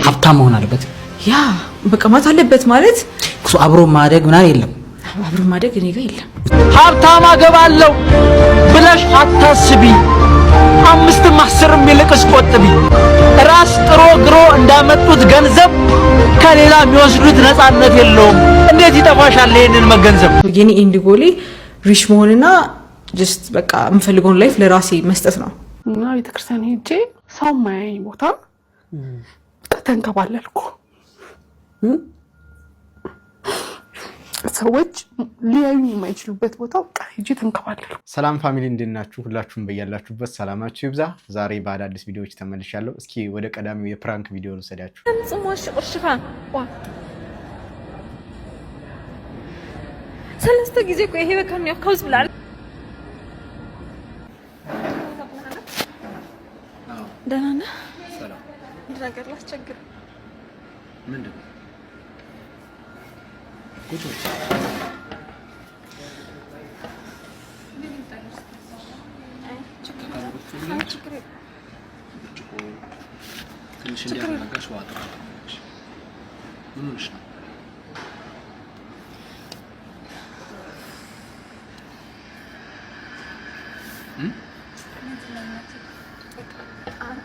ሀብታም መሆን አለበት ያ በቃ ማለት አለበት ማለት እሱ አብሮ ማደግ ምናምን የለም አብሮ ማደግ እኔ ጋር የለም ሀብታም አገባለሁ ብለሽ አታስቢ 5-10 ይልቅስ ቆጥቢ ራስ ጥሮ ግሮ እንዳመጡት ገንዘብ ከሌላ የሚወስዱት ነፃነት የለውም እንዴት ይጠፋሻል ይሄንን መገንዘብ የኔ ኢንድ ጎሌ ሪች መሆንና ጀስት በቃ የምፈልገውን ላይፍ ለራሴ መስጠት ነው እና ቤተክርስቲያን ሄጄ ሰው ማያይ ቦታ ተንከባለልኩ ሰዎች ሊያዩ የማይችሉበት ቦታ በቃ ሄጄ ተንከባለልኩ ሰላም ፋሚሊ እንደናችሁ ሁላችሁም በያላችሁበት ሰላማችሁ ይብዛ ዛሬ በአዳዲስ ቪዲዮዎች ተመልሻለሁ እስኪ ወደ ቀዳሚው የፕራንክ ቪዲዮ ልሰዳችሁ ጽሞሽ ቁርሽፋ ዋ ሰለስተ ጊዜ እኮ ይሄ በቃ ነው ካውዝ ብላል ደህና ነህ ሰላም ነገር ላስቸግር ምንድነው ቁጭ ትንሽ እንዲያናጋሽ ዋጥ ምን ሆነሽ ነው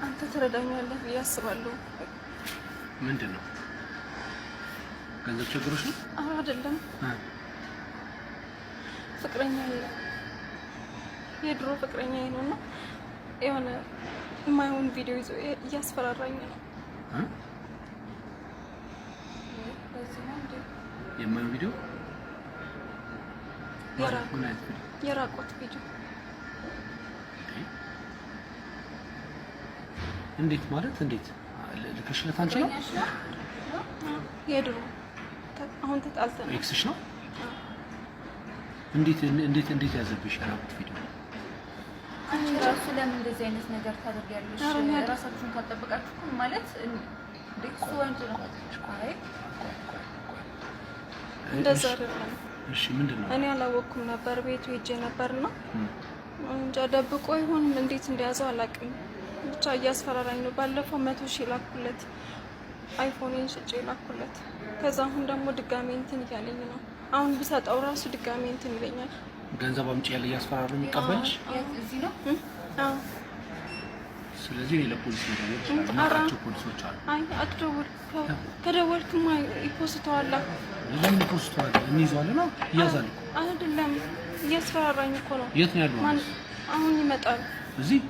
አንተ ተረዳኛለህ ብዬ አስባለሁ ምንድነው ገንዘብ ችግሮች ነው አይደለም ፍቅረኛ የድሮ ፍቅረኛ ነውና የሆነ የማይሆን ቪዲዮ ይዞ እያስፈራራኝ ነው የማይሆን ቪዲዮ የራቆት ቪዲዮ እንዴት ማለት እንዴት ልከሽለት አንቺ ነው የድሮ አሁን ተጣልተን ኤክስሽ ነው እንዴት ያዘብሽ የራቆት ቪዲዮ አንቺ ራሱ ለምን እንደዚህ አይነት ነገር ታደርጊያለሽ ራሳችሁን ካጠበቃችሁ ማለት እንዴት ወንድ ነው አይ እንደዛ አይደለም እሺ ምንድነው እኔ አላወኩም ነበር ቤቱ ሄጄ ነበርና እንጃ ደብቆ ይሁን እንዴት እንደያዘው አላውቅም ብቻ እያስፈራራኝ ነው ባለፈው 100,000 ላኩለት አይፎንን ሽጬ ላኩለት ከዛ አሁን ደግሞ ድጋሜ እንትን እያለኝ ነው አሁን ብሰጠው ራሱ ድጋሜ እንትን ይለኛል ገንዘብ አምጪ ያለ ያስፈራሩ የሚቀበልሽ እዚህ ነው አዎ ስለዚህ ለፖሊስ ነው ማለት ፖሊሶች አሉ አይ አትደውል ከደወልክማ ይፖስተዋል ለምን ፖስተዋል እንይዟለን ነው ያዛሉ አይደለም እያስፈራራኝ እኮ ነው የት ነው ያለው አሁን ይመጣል እዚህ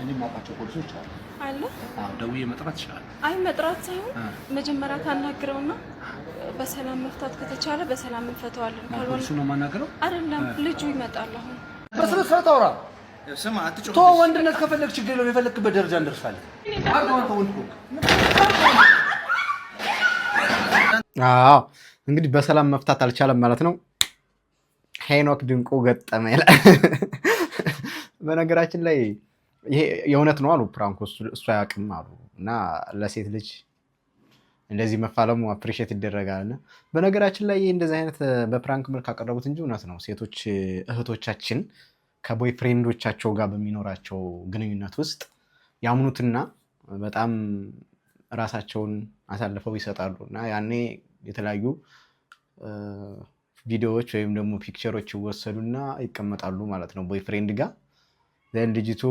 እኔ ማውቃቸው ፖሊሶች አሉ አለ አዎ ደውዬ መጥራት ይችላል አይ መጥራት ሳይሆን መጀመሪያ ታናግረውና በሰላም መፍታት ከተቻለ በሰላም እንፈታዋለን ካልሆነ እሱ ነው ማናገረው አይደለም ልጁ ይመጣል አሁን በስርዓት ታውራ ስማ አትጮህ ቶ ወንድነት ከፈለክ ችግር የለውም የፈለክበት ደረጃ እንደርሳለን አርጋውን ተወንኩ አዎ እንግዲህ በሰላም መፍታት አልቻለም ማለት ነው ሄኖክ ድንቁ ገጠመ ይላል በነገራችን ላይ ይሄ የእውነት ነው አሉ ፕራንኮ እሱ ያቅም አሉ እና ለሴት ልጅ እንደዚህ መፋለሙ አፕሪሺየት ይደረጋልና በነገራችን ላይ እንደዚህ አይነት በፕራንክ መልክ አቀረቡት እንጂ እውነት ነው ሴቶች እህቶቻችን ከቦይ ፍሬንዶቻቸው ጋር በሚኖራቸው ግንኙነት ውስጥ ያምኑትና በጣም ራሳቸውን አሳልፈው ይሰጣሉና ያኔ የተለያዩ ቪዲዮዎች ወይም ደግሞ ፒክቸሮች ይወሰዱና ይቀመጣሉ ማለት ነው ቦይ ፍሬንድ ጋር ዘን ልጅቱ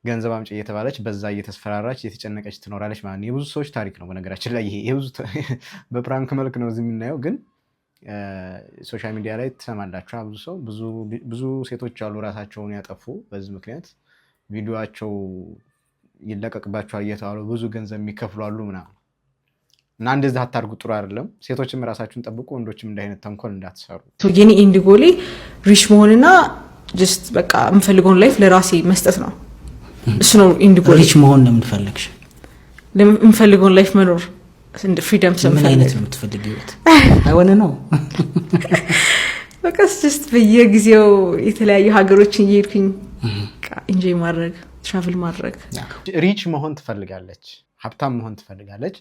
ገንዘብ አምጪ እየተባለች በዛ እየተስፈራራች እየተጨነቀች ትኖራለች ማለት ነው የብዙ ሰዎች ታሪክ ነው በነገራችን ላይ ይሄ የብዙ በፕራንክ መልክ ነው እዚህ የምናየው ግን ሶሻል ሚዲያ ላይ ተሰማላችሁ ብዙ ሰው ብዙ ሴቶች አሉ ራሳቸውን ያጠፉ በዚህ ምክንያት ቪዲዮአቸው ይለቀቅባቸዋል እየተባሉ ብዙ ገንዘብ የሚከፍሉ አሉ ምናምን እና እንደዚህ አታርጉ ጥሩ አይደለም ሴቶችም ራሳችሁን ጠብቁ ወንዶችም እንደ አይነት ተንኮል እንዳትሰሩ የኔ ኢንድ ጎሌ ሪች መሆንና ጀስት በቃ የምፈልገውን ላይፍ ለራሴ መስጠት ነው እሱ ነው ኢንድ ጎሌ ሪች መሆን ነው የምትፈልግሽ የምፈልገውን ላይፍ መኖር እንደ ፍሪደም ምን አይነት ነው የምትፈልጊው አይወነ ነው በቃ ጀስት በየጊዜው የተለያዩ ሀገሮችን እየሄድኩኝ ኢንጆይ ማድረግ ትራቭል ማድረግ ሪች መሆን ትፈልጋለች ሀብታም መሆን ትፈልጋለች።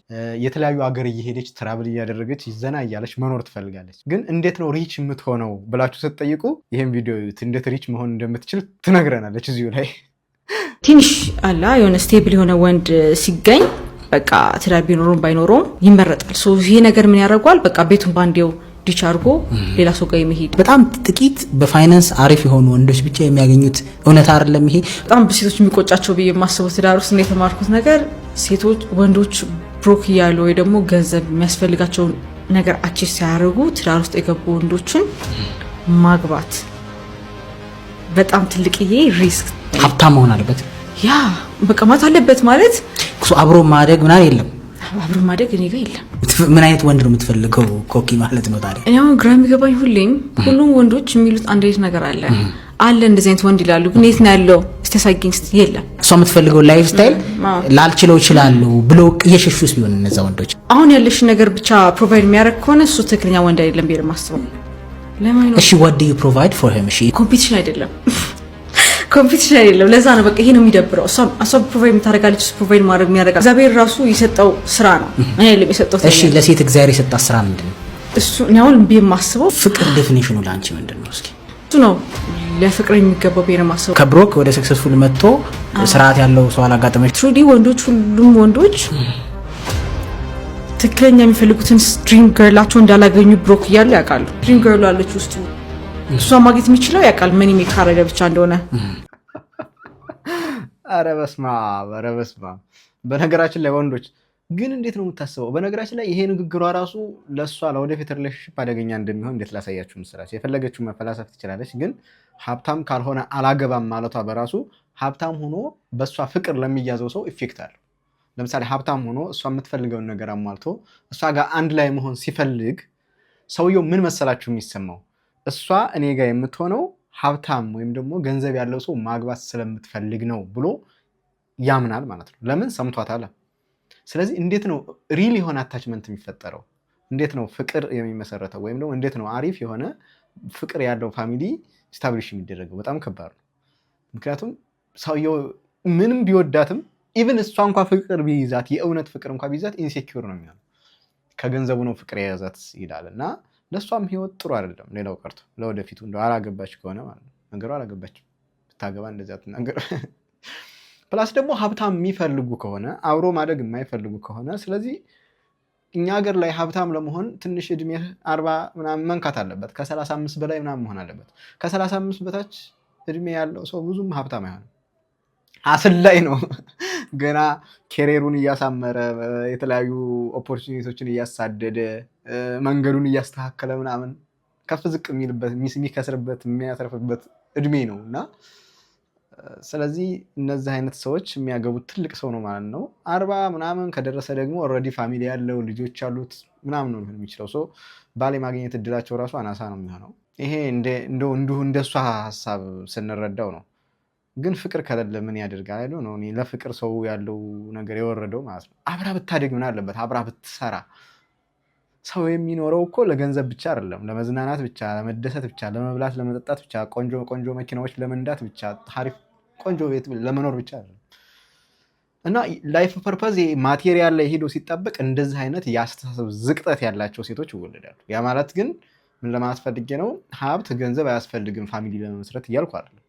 የተለያዩ ሀገር እየሄደች ትራቭል እያደረገች ዘና እያለች መኖር ትፈልጋለች። ግን እንዴት ነው ሪች የምትሆነው ብላችሁ ስትጠይቁ ይህም ቪዲዮ እንዴት ሪች መሆን እንደምትችል ትነግረናለች እዚሁ ላይ። ትንሽ አላ የሆነ ስቴብል የሆነ ወንድ ሲገኝ በቃ ትዳር ቢኖረውም ባይኖረውም ይመረጣል። ይሄ ነገር ምን ያደርጓል? በቃ ቤቱን ባንዴው ዲች አድርጎ ሌላ ሰው ጋር የሚሄድ በጣም ጥቂት በፋይናንስ አሪፍ የሆኑ ወንዶች ብቻ የሚያገኙት እውነት አይደለም ይሄ። በጣም ሴቶች የሚቆጫቸው ብዬ የማስበው ትዳር ውስጥ የተማርኩት ነገር ሴቶች ወንዶች ብሮክ እያሉ ወይ ደግሞ ገንዘብ የሚያስፈልጋቸውን ነገር አቺቭ ሲያደርጉ ትዳር ውስጥ የገቡ ወንዶችን ማግባት በጣም ትልቅዬ ሪስክ። ሀብታም መሆን አለበት ያ በቃ ማለት አለበት ማለት አብሮ ማደግ ምናምን የለም። አብሮ ማደግ እኔ ጋር የለም። ምን አይነት ወንድ ነው የምትፈልገው ኮኪ ማለት ነው ታዲያ? እኔ ግራ የሚገባኝ ሁሉም ወንዶች የሚሉት አንድ አይነት ነገር አለ እንደዚህ አይነት ወንድ ይላሉ፣ ግን የት ነው ያለው? እስቲ ያሳየኝ። የለም እሷ የምትፈልገው ላይፍ ስታይል ላልችለው ይችላል ብሎ እየሸሹስ ቢሆን እነዛ ወንዶች አሁን ያለሽ ነገር ብቻ ፕሮቫይድ የሚያደርግ ከሆነ እሱ ትክክለኛ ወንድ አይደለም ብዬ የማስበው። ለምን ነው? እሺ what do you provide for him? እሺ ኮምፒቲሽን አይደለም ኮምፒቲሽን አይደለም። ለዛ ነው በቃ ይሄ ነው የሚደብረው። እሷ ፕሮቫይድ የምታደርጋለች፣ እሱ ፕሮቫይድ ማድረግ የሚያደርጋል። እግዚአብሔር ራሱ የሰጠው ስራ ነው። እኔ አይደለም የሰጠው። እሺ ለሴት እግዚአብሔር የሰጣት ስራ ምንድን ነው? እሱ እኔ አሁን የማስበው ፍቅር ዴፊኒሽኑ ላንቺ ምንድን ነው? እስኪ እሱ ነው ለፍቅር የሚገባው ብዬ ነው የማስበው። ከብሮክ ወደ ሰክሰስፉል መጥቶ ስርዓት ያለው ሰው አላጋጠመች። ትሩዲ ወንዶች ሁሉም ወንዶች ትክክለኛ የሚፈልጉትን ድሪም ገርላቸው እንዳላገኙ ብሮክ እያሉ ያውቃሉ። ድሪም ገርሉ አለች ውስጡ እሷ ማግኘት የሚችለው ያውቃል ምን የሚካረደ ብቻ እንደሆነ። ኧረ በስመ አብ። በነገራችን ላይ ወንዶች ግን እንዴት ነው የምታስበው? በነገራችን ላይ ይሄ ንግግሯ ራሱ ለእሷ ለወደፊት ሪሌሽንሽፕ አደገኛ እንደሚሆን እንዴት ላሳያችሁ ምስላችሁ። የፈለገችው መፈላሰፍ ትችላለች፣ ግን ሀብታም ካልሆነ አላገባም ማለቷ በራሱ ሀብታም ሆኖ በእሷ ፍቅር ለሚያዘው ሰው ኢፌክት አለው። ለምሳሌ ሀብታም ሆኖ እሷ የምትፈልገውን ነገር አሟልቶ እሷ ጋር አንድ ላይ መሆን ሲፈልግ ሰውየው ምን መሰላችሁ የሚሰማው? እሷ እኔ ጋር የምትሆነው ሀብታም ወይም ደግሞ ገንዘብ ያለው ሰው ማግባት ስለምትፈልግ ነው ብሎ ያምናል ማለት ነው። ለምን? ሰምቷታል። ስለዚህ እንዴት ነው ሪል የሆነ አታችመንት የሚፈጠረው? እንዴት ነው ፍቅር የሚመሰረተው? ወይም ደግሞ እንዴት ነው አሪፍ የሆነ ፍቅር ያለው ፋሚሊ ስታብሊሽ የሚደረገው? በጣም ከባድ ነው። ምክንያቱም ሰውየው ምንም ቢወዳትም ኢቭን እሷ እንኳ ፍቅር ቢይዛት የእውነት ፍቅር እንኳ ቢይዛት ኢንሴኪውር ነው የሚሆነው። ከገንዘቡ ነው ፍቅር የያዛት ይላል እና ለእሷም ህይወት ጥሩ አይደለም። ሌላው ቀርቶ ለወደፊቱ እንደው አላገባች ከሆነ ማለት ነው ነገሩ አላገባች ብታገባ እንደዚያ ትናገር። ፕላስ ደግሞ ሀብታም የሚፈልጉ ከሆነ አብሮ ማደግ የማይፈልጉ ከሆነ ስለዚህ እኛ ሀገር ላይ ሀብታም ለመሆን ትንሽ እድሜ 40 ምናምን መንካት አለበት። ከ35 በላይ ምናምን መሆን አለበት። ከ35 በታች እድሜ ያለው ሰው ብዙም ሀብታም አይሆንም። አስል ላይ ነው ገና ኬሪየሩን እያሳመረ የተለያዩ ኦፖርቹኒቲዎችን እያሳደደ መንገዱን እያስተካከለ ምናምን ከፍ ዝቅ የሚልበት የሚከስርበት የሚያተርፍበት እድሜ ነው እና ስለዚህ እነዚህ አይነት ሰዎች የሚያገቡት ትልቅ ሰው ነው ማለት ነው። 40 ምናምን ከደረሰ ደግሞ ኦልሬዲ ፋሚሊ ያለው ልጆች ያሉት ምናምን ነው ሊሆን የሚችለው። ሰው ባል የማግኘት እድላቸው ራሱ አናሳ ነው የሚሆነው። ይሄ እንዲሁ እንደሷ ሀሳብ ስንረዳው ነው። ግን ፍቅር ከሌለ ምን ያደርጋል? አይደል ነው። እኔ ለፍቅር ሰው ያለው ነገር የወረደው ማለት ነው። አብራ ብታደግ ምን አለበት? አብራ ብትሰራ። ሰው የሚኖረው እኮ ለገንዘብ ብቻ አይደለም፣ ለመዝናናት ብቻ፣ ለመደሰት ብቻ፣ ለመብላት ለመጠጣት ብቻ፣ ቆንጆ ቆንጆ መኪናዎች ለመንዳት ብቻ፣ አሪፍ ቆንጆ ቤት ለመኖር ብቻ አይደለም። እና ላይፍ ፐርፐዝ ማቴሪያል ላይ ሄዶ ሲጠበቅ እንደዚህ አይነት የአስተሳሰብ ዝቅጠት ያላቸው ሴቶች ይወለዳሉ። ያ ማለት ግን ምን ለማለት ፈልጌ ነው? ሀብት ገንዘብ አያስፈልግም ፋሚሊ ለመመስረት እያልኩ አይደለም።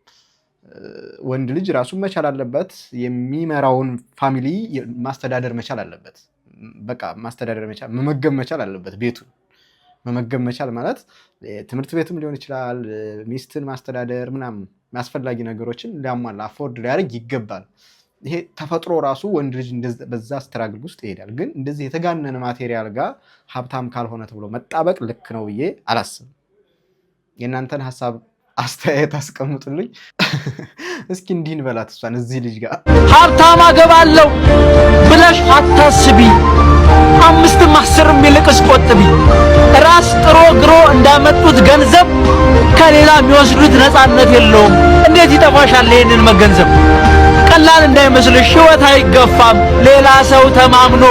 ወንድ ልጅ ራሱን መቻል አለበት። የሚመራውን ፋሚሊ ማስተዳደር መቻል አለበት። በቃ ማስተዳደር መቻል፣ መመገብ መቻል አለበት። ቤቱን መመገብ መቻል ማለት ትምህርት ቤትም ሊሆን ይችላል። ሚስትን ማስተዳደር ምናምን አስፈላጊ ነገሮችን ሊያሟላ አፎርድ ሊያደርግ ይገባል። ይሄ ተፈጥሮ ራሱ ወንድ ልጅ በዛ ስትራግል ውስጥ ይሄዳል። ግን እንደዚህ የተጋነነ ማቴሪያል ጋር ሀብታም ካልሆነ ተብሎ መጣበቅ ልክ ነው ብዬ አላስብም። የእናንተን ሀሳብ አስተያየት አስቀምጡልኝ። እስኪ እንዲህ እንበላት እሷን እዚህ ልጅ ጋር ሀብታም አገባለሁ ብለሽ አታስቢ፣ 5ም 10ም ይልቅስ ቆጥቢ። ራስ ጥሮ ግሮ እንዳመጡት ገንዘብ ከሌላ የሚወስዱት ነፃነት የለውም። እንዴት ይጠፋሻል ይሄንን መገንዘብ? ቀላል እንዳይመስልሽ፣ ህይወት አይገፋም ሌላ ሰው ተማምኖ።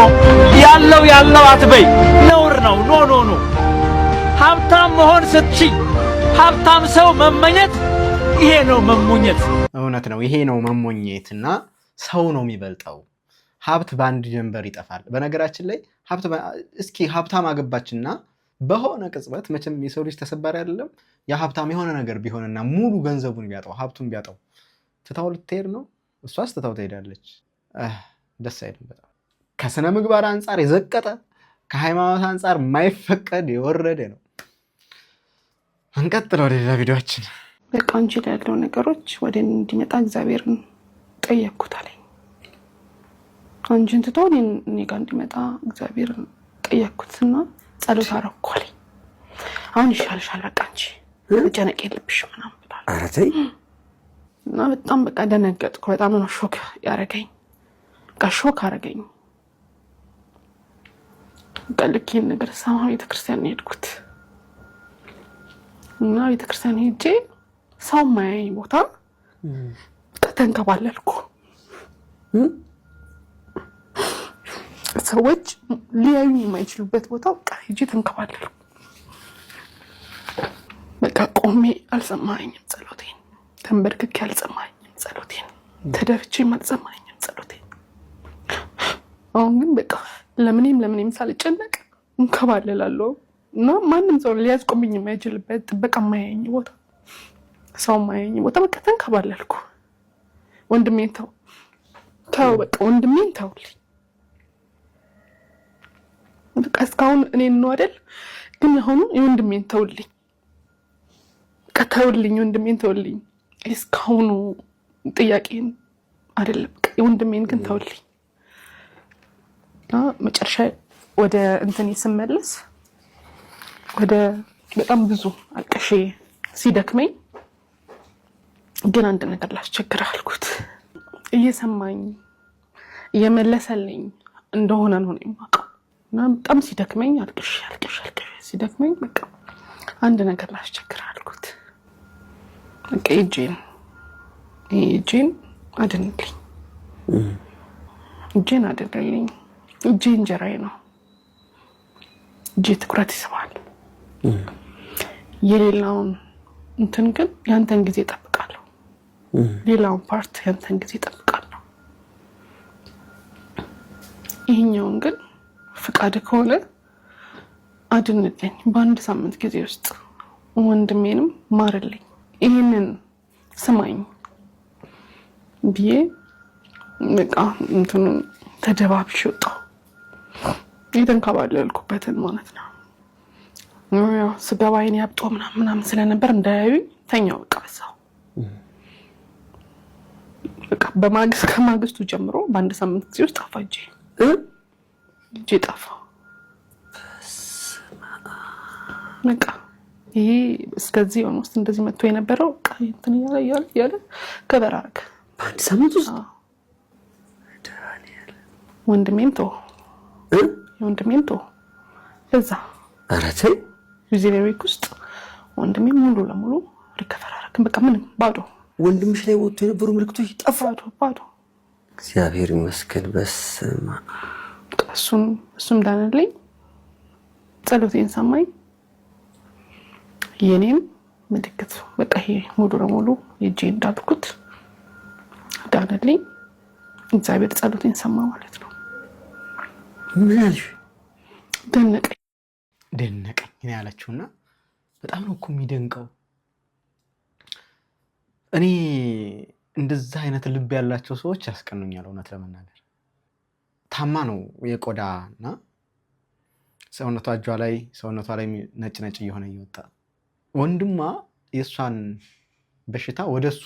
ያለው አትበይ፣ ነውር ነው። ኖ ሀብታም መሆን ስትችይ ሀብታም ሰው መመኘት ይሄ ነው መሞኘት። እውነት ነው፣ ይሄ ነው መሞኘት። እና ሰው ነው የሚበልጠው። ሀብት በአንድ ጀንበር ይጠፋል። በነገራችን ላይ እስኪ ሀብታም አገባችና በሆነ ቅጽበት መቼም የሰው ልጅ ተሰባሪ አይደለም። የሀብታም የሆነ ነገር ቢሆንና ሙሉ ገንዘቡን ቢያጣው ሀብቱን ቢያጣው ትታው ልትሄድ ነው? እሷስ ትታው ትሄዳለች። ደስ አይልም በጣም ከስነ ምግባር አንጻር የዘቀጠ ከሃይማኖት አንጻር የማይፈቀድ የወረደ ነው። እንቀጥል ወደ ሌላ ቪዲዮአችን። በቃ አንቺ ላይ ያለው ነገሮች ወደ እኔ እንዲመጣ እግዚአብሔርን ጠየቅኩት አለኝ። አንቺን ትቶ እኔ ጋር እንዲመጣ እግዚአብሔርን ጠየቅኩትና ጸሎት አደረኩ አለኝ። አሁን ይሻልሻል በቃ አንቺ መጨነቅ የለብሽም ምናምን ብሏል። ኧረ ተይ። እና በጣም በቃ ደነገጥኩ። በጣም ነው ሾክ ያደረገኝ። በቃ ሾክ አደረገኝ። በቃ ልክ ይሄን ነገር ሰማ ቤተክርስቲያን ነው የሄድኩት እና ቤተክርስቲያን ሄጄ ሰው ማያየኝ ቦታ ተንከባለልኩ። ሰዎች ሊያዩኝ የማይችሉበት ቦታ በቃ ሄጄ ተንከባለልኩ። በቃ ቆሜ አልሰማኸኝም ጸሎቴን፣ ተንበርክኬ አልሰማኸኝም ጸሎቴን፣ ተደፍቼም አልሰማኸኝም ጸሎቴን። አሁን ግን በቃ ለምንም ሳልጨነቅ እንከባለላለሁ እና ማንም ሰው ሊያስቆምኝ የማይችልበት ጥበቃ የማያየኝ ቦታ፣ ሰው የማያየኝ ቦታ በቃ ተንከባለልኩ። ወንድሜን ተው በቃ ወንድሜን ተውልኝ። በቃ እስካሁን እኔን ነው አይደል? ግን አሁን የወንድሜን ተውልኝ። በቃ ተውልኝ፣ ወንድሜን ተውልኝ። እስካሁኑ ጥያቄን አይደለም፣ በቃ የወንድሜን ግን ተውልኝ። መጨረሻ ወደ እንትን ስመለስ ወደ በጣም ብዙ አልቀሼ ሲደክመኝ ግን አንድ ነገር ላስቸግርህ አልኩት። እየሰማኝ እየመለሰልኝ እንደሆነ ነው የማውቀው። እና በጣም ሲደክመኝ አልቀሼ ሲደክመኝ በቃ አንድ ነገር ላስቸግርህ አልኩት። በቃ እጄን አድንልኝ፣ እጄን አድንልኝ። እጄ እንጀራዬ ነው። እጄ ትኩረት ይስባል። የሌላውን እንትን ግን ያንተን ጊዜ እጠብቃለሁ። ሌላውን ፓርት ያንተን ጊዜ እጠብቃለሁ። ይሄኛውን ግን ፍቃድ ከሆነ አድንልኝ። በአንድ ሳምንት ጊዜ ውስጥ ወንድሜንም ማርልኝ። ይህንን ስማኝ ብዬ በቃ እንትኑን ተደባብሽ ወጣሁ። የተንከባለልኩበትን ማለት ነው። ያው ስገባ አይኔ አብጦ ምናምን ስለነበር እንዳያዩኝ ተኛው። በቃ በዛው በቃ ከማግስቱ ጀምሮ በአንድ ሳምንት ጊዜ ውስጥ ጠፋ እጄ ጠፋ። በቃ ይሄ እስከዚህ ሆኖ ውስጥ እንደዚህ መጥቶ የነበረው በቃ እንትን እያለ ከበራረከ በአንድ ሳምንት ውስጥ ወንድሜን ተው እዛ አራተይ ዩዚኔሪክ ውስጥ ወንድሜ ሙሉ ለሙሉ ሪከቨራረክን በቃ ምንም ባዶ። ወንድምሽ ላይ ወጥቶ የነበሩ ምልክቶች ጠፋ። ባዶ። እግዚአብሔር ይመስገን። በስመ አብ። እሱም ዳነልኝ፣ ጸሎቴን ሰማኝ። የኔም ምልክት በቃ ይሄ ሙሉ ለሙሉ እጄ እንዳልኩት ዳነልኝ። እግዚአብሔር ጸሎቴን ሰማ ማለት ነው። ምን አልሽ? ደነቀኝ ነው ያለችውና በጣም ነው እኮ የሚደንቀው። እኔ እንደዛ አይነት ልብ ያላቸው ሰዎች ያስቀኑኛል። እውነት ለመናገር ታማ ነው የቆዳና ሰውነቷ ላይ ነጭ እየሆነ እየወጣ ወንድሟ የሷን በሽታ ወደሱ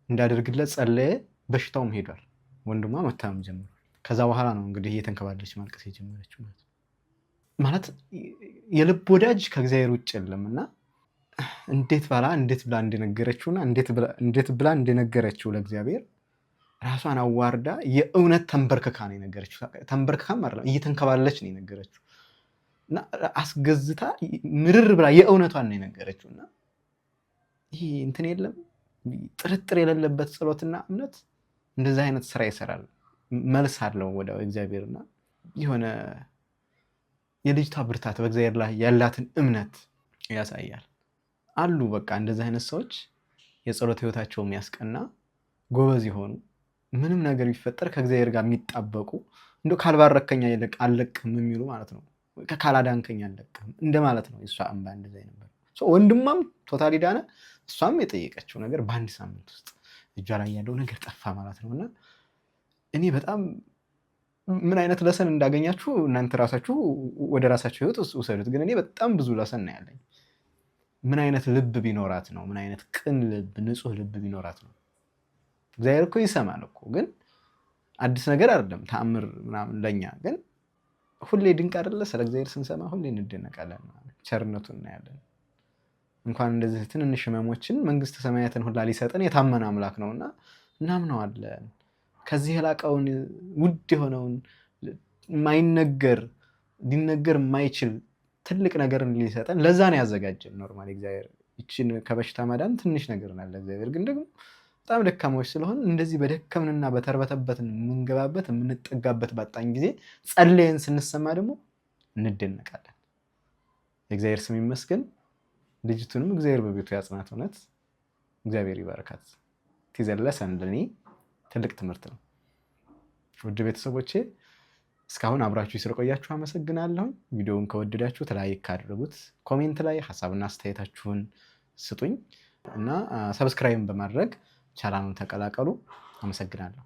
እንዳደርግለት ጸለየ። በሽታውም ሄዷል። ወንድሟ መታመም ጀምሯል። ከዛ በኋላ ነው እንግዲህ እየተንከባለች ማልቀስ የጀመረችው ማለት የልብ ወዳጅ ከእግዚአብሔር ውጭ የለምና እንዴት ብላ እንደነገረችውና እንዴት ብላ እንደነገረችው ለእግዚአብሔር ራሷን አዋርዳ የእውነት ተንበርክካ ነው የነገረችው። ተንበርክካም አይደለም እየተንከባለች ነው የነገረችው እና አስገዝታ ምርር ብላ የእውነቷን ነው የነገረችውና ይሄ እንትን የለም ጥርጥር የሌለበት ጸሎትና እምነት እንደዛ አይነት ስራ ይሰራል። መልስ አለው ወደ እግዚአብሔርና የሆነ የልጅቷ ብርታት በእግዚአብሔር ላይ ያላትን እምነት ያሳያል። አሉ በቃ እንደዚህ አይነት ሰዎች የጸሎት ህይወታቸው የሚያስቀና ጎበዝ የሆኑ ምንም ነገር ቢፈጠር ከእግዚአብሔር ጋር የሚጣበቁ እንደው ካልባረከኛ አልለቅህም የሚሉ ማለት ነው። ካላዳንከኝ አልለቅህም እንደማለት ነው። የእሷ እንባ እንደዛ ነበር። ወንድሟም ቶታሊ ዳነ። እሷም የጠየቀችው ነገር በአንድ ሳምንት ውስጥ እጇ ላይ ያለው ነገር ጠፋ ማለት ነው። እና እኔ በጣም ምን አይነት ለሰን እንዳገኛችሁ እናንተ ራሳችሁ ወደ ራሳችሁ ህይወት ውሰዱት። ግን እኔ በጣም ብዙ ለሰን ነው ያለኝ። ምን አይነት ልብ ቢኖራት ነው? ምን አይነት ቅን ልብ፣ ንጹህ ልብ ቢኖራት ነው? እግዚአብሔር እኮ ይሰማል እኮ። ግን አዲስ ነገር አይደለም ተአምር ምናምን ለኛ። ግን ሁሌ ድንቅ አይደለ? ስለ እግዚአብሔር ስንሰማ ሁሌ እንደነቃለን፣ ቸርነቱን እናያለን። እንኳን እንደዚህ ትንንሽ ህመሞችን መንግስተ ሰማያትን ሁላ ሊሰጠን የታመነ አምላክ ነውና እናምነዋለን። ከዚህ የላቀውን ውድ የሆነውን የማይነገር ሊነገር የማይችል ትልቅ ነገርን ሊሰጠን ለዛ ነው ያዘጋጀን። ኖርማሊ እግዚአብሔር ይችን ከበሽታ ማዳን ትንሽ ነገር ናለ። እግዚአብሔር ግን ደግሞ በጣም ደካሞች ስለሆን እንደዚህ በደከምንና በተርበተበትን የምንገባበት የምንጠጋበት ባጣን ጊዜ ጸልየን ስንሰማ ደግሞ እንደነቃለን። የእግዚአብሔር ስም ይመስገን። ልጅቱንም እግዚአብሔር በቤቱ ያጽናት። እውነት እግዚአብሔር ይባርካት። ትዘለሰን ለኔ ትልቅ ትምህርት ነው። ውድ ቤተሰቦቼ እስካሁን አብራችሁ ስለቆያችሁ አመሰግናለሁ። ቪዲዮውን ከወደዳችሁት ላይክ አድርጉት። ኮሜንት ላይ ሐሳብና አስተያየታችሁን ስጡኝ እና ሰብስክራይብ በማድረግ ቻናሉን ተቀላቀሉ። አመሰግናለሁ።